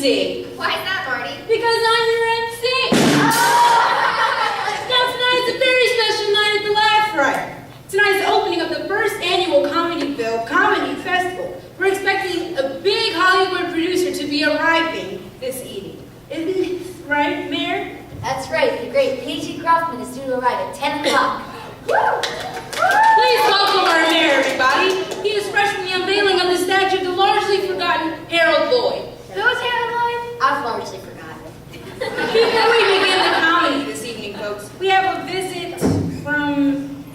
MC. Why is that, Marty? Because I'm your MC. Now tonight is a very special night at the Laugh Riot. Tonight is the opening of the first annual Comedyville Comedy Festival. We're expecting a big Hollywood producer to be arriving this evening. Isn't this right, Mayor? That's right. The great P.T. Groffman is due to arrive at 10 o'clock. Please welcome our mayor, everybody. He is fresh from the unveiling of the statue of the largely forgotten Harold Lloyd. Who is Harold Lloyd? I've largely forgotten. Before we begin the comedy this evening, folks, we have a visit from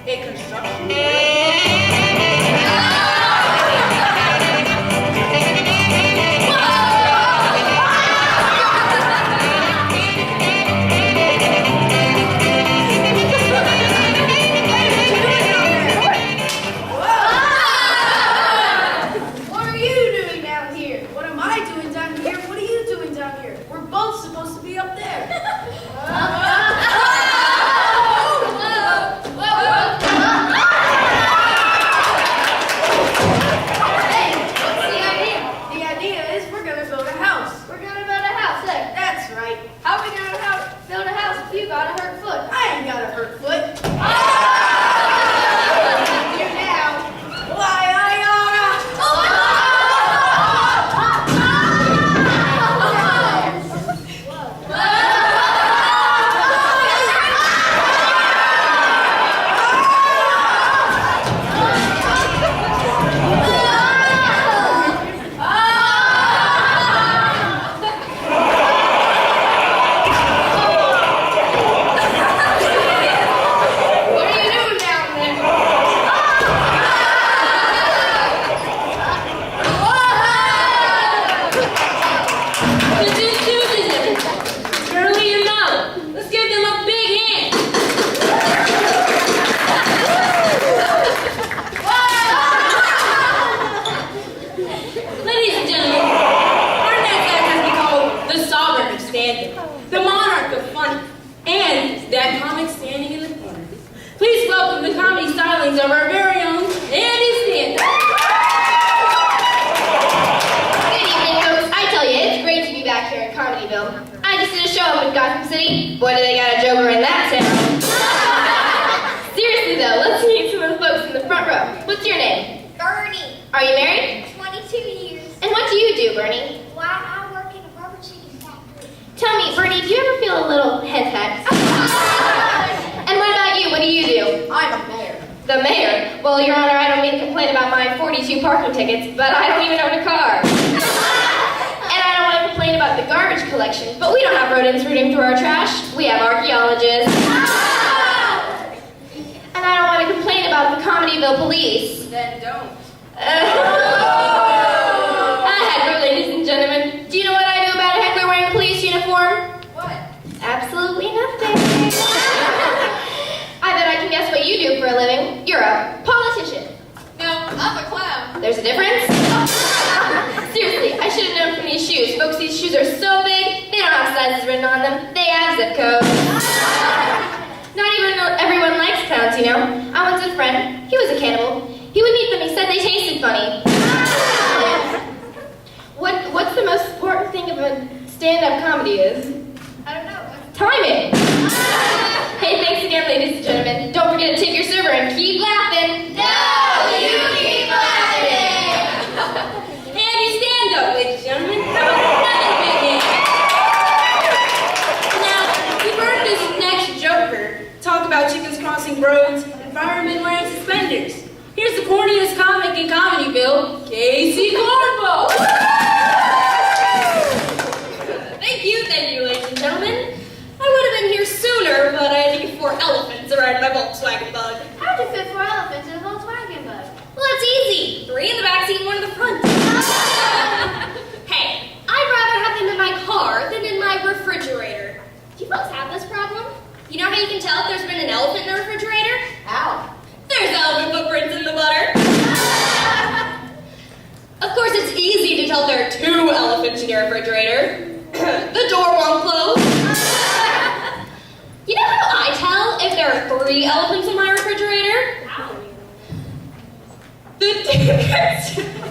a construction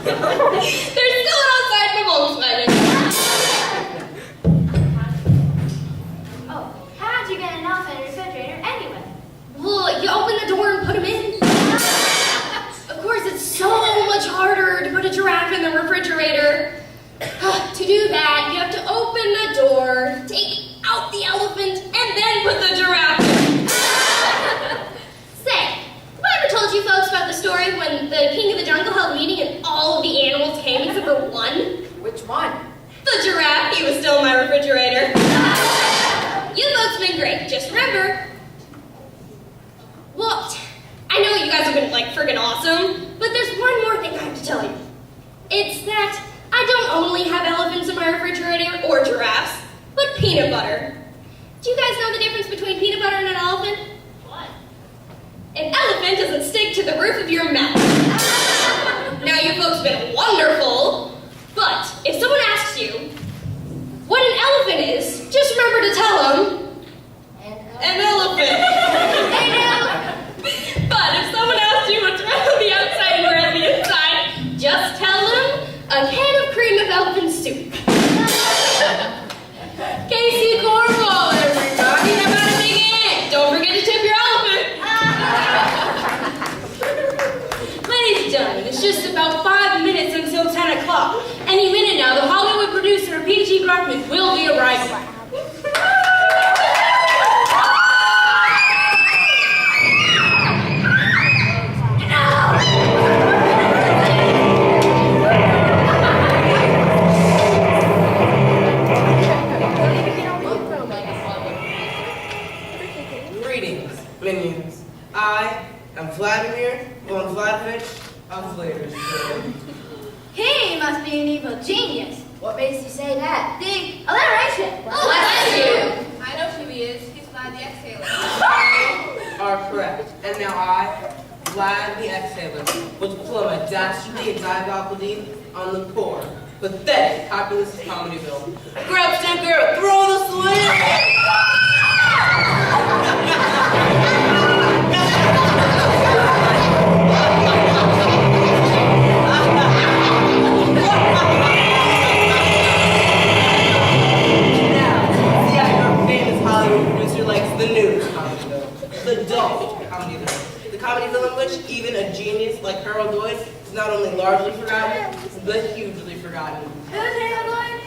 They're still outside my Volkswagen. to do that, you have to open the door, take out the elephant, and then put the giraffe in. Say, have I ever told you folks about the story when the king of the jungle held a meeting and all of the animals came except for one? Which one? The giraffe. He was still in my refrigerator. You folks been great. Just remember. Well, I know you guys have been like friggin' awesome, but there's one more thing I have to tell you. It's that I don't only have elephants in my refrigerator or giraffes, but peanut butter. Do you guys know the difference between peanut butter and an elephant? What? An elephant doesn't stick to the roof of your mouth. Now you folks have been wonderful, but if someone asks you what an elephant is, just remember to tell them an elephant. I know. But if someone asks you what's around the outside and around the inside, just tell them a can of cream of elephant soup. Casey Cornwall, everybody, how about a big ant? Don't forget to tip your elephant. Ladies and gentlemen, it's just about 5 minutes until 10 o'clock. Any minute now, the Hollywood producer P.T. Gruffman will be arriving. Greetings, minions. I am Vladimir von Vladimir of Flavors. He must be an evil genius. What makes you say that? The alliteration. Bless you. I know who he is. He's Vlad the Exhaler. Are correct. And now I, Vlad the Exhaler, will plumb a dastardly and diabolical deed on the poor, pathetic, populist comedy bill. Grab stinker, throw the swing! The new comedy villain, the dull comedy villain, the comedy villain which even a genius like Harold Lloyd is not only largely forgotten, but hugely forgotten. Who's Harold Lloyd?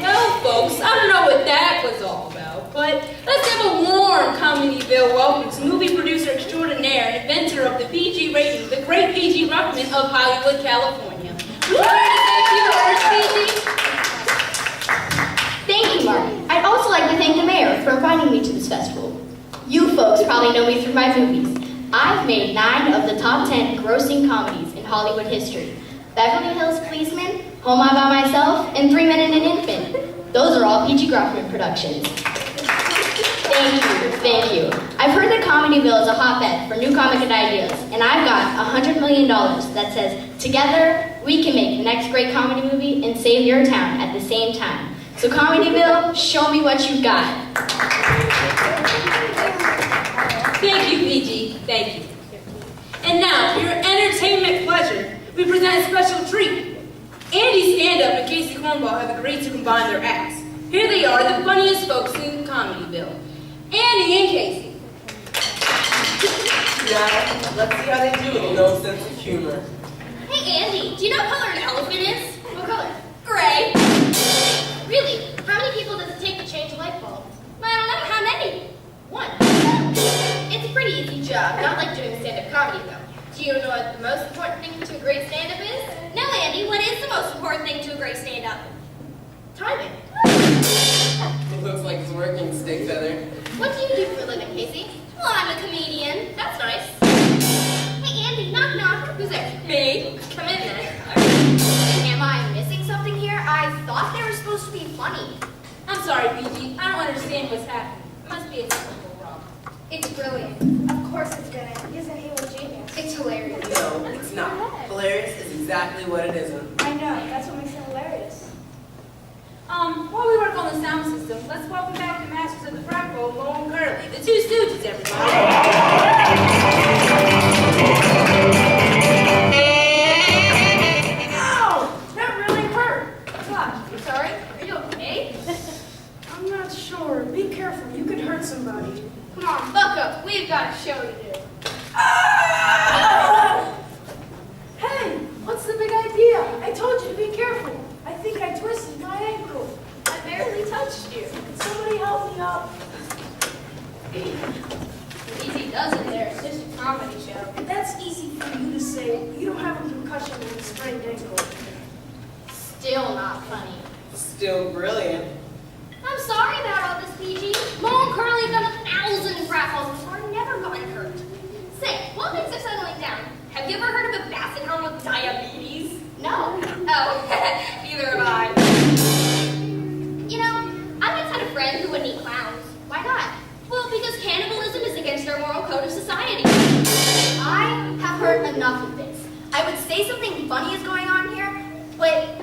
Well, folks, I don't know what that was all about, but let's have a warm Comedyville welcome to movie producer extraordinaire and inventor of the PG rating, the great P.G. Ruckman of Hollywood, California. Would you like to say a few words, P.G.? Thank you, Marty. I'd also like to thank the mayor for inviting me to this festival. You folks probably know me through my movies. I've made 9 of the top 10 grossing comedies in Hollywood history. Beverly Hills Policeman, Home All By Myself, and 3 Men and an Infant. Those are all P.G. Gruffman productions. Thank you. I've heard that Comedyville is a hotbed for new comic ideas, and I've got $100 million that says, together, we can make the next great comedy movie and save your town at the same time. So Comedyville, show me what you've got. Thank you, PG. Thank you. And now, for your entertainment pleasure, we present a special treat. Andy Stand-Up and Casey Cornball have agreed to combine their acts. Here they are, the funniest folks in Comedyville. Andy and Casey. Yeah, let's see how they do with no sense of humor. Hey, Andy, do you know what color an elephant is? What color? Gray. Really? How many people does it take to change a light bulb? I don't know. How many? 1. It's a pretty easy job, not like doing stand-up comedy, though. Do you know what the most important thing to a great stand-up is? No, Andy, what is the most important thing to a great stand-up? Timing. It looks like he's working, Stick Feather. What do you do for a living, Casey? Well, I'm a comedian. That's nice. Hey, Andy, knock knock. Who's there? Me. Come in then. Am I missing something here? I thought they were supposed to be funny. I'm sorry, PG. I don't understand what's happening. It must be a technical problem. It's brilliant. Of course it's gonna. Isn't he a genius? It's hilarious. No, it's not. Hilarious is exactly what it isn't. I know. That's what makes it hilarious. While we work on the sound system, let's welcome back the masters of the frat bowl, Mo and Curly, the 2 Stooges, everybody. Ow! That really hurt. Gosh, I'm sorry. Are you okay? I'm not sure. Be careful. You could hurt somebody. Come on, buck up. We've got a show to do. Ah! Still brilliant. I'm sorry about all this, PG. Mo and Curly have done 1,000 raffles before, never gotten hurt. Say, while things are settling down, have you ever heard of a basset hound with diabetes? No. Oh, neither have I. You know, I once had a friend who wouldn't eat clowns. Why not? Well, because cannibalism is against our moral code of society. I have heard enough of this. I would say something funny is going on here, but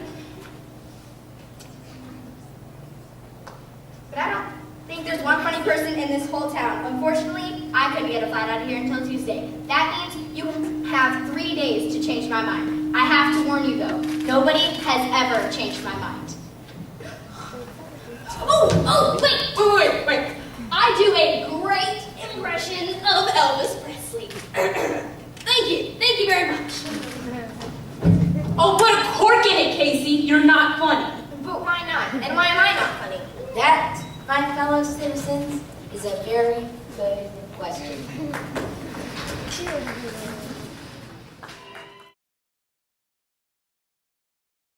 I don't think there's one funny person in this whole town. Unfortunately, I couldn't get a flight out of here until Tuesday. That means you have 3 days to change my mind. I have to warn you though, nobody has ever changed my mind. Oh, wait. I do a great impression of Elvis Presley. Thank you very much. Oh, put a cork in it, Casey. You're not funny. But why not? And why am I not funny? That, my fellow citizens, is a very good question.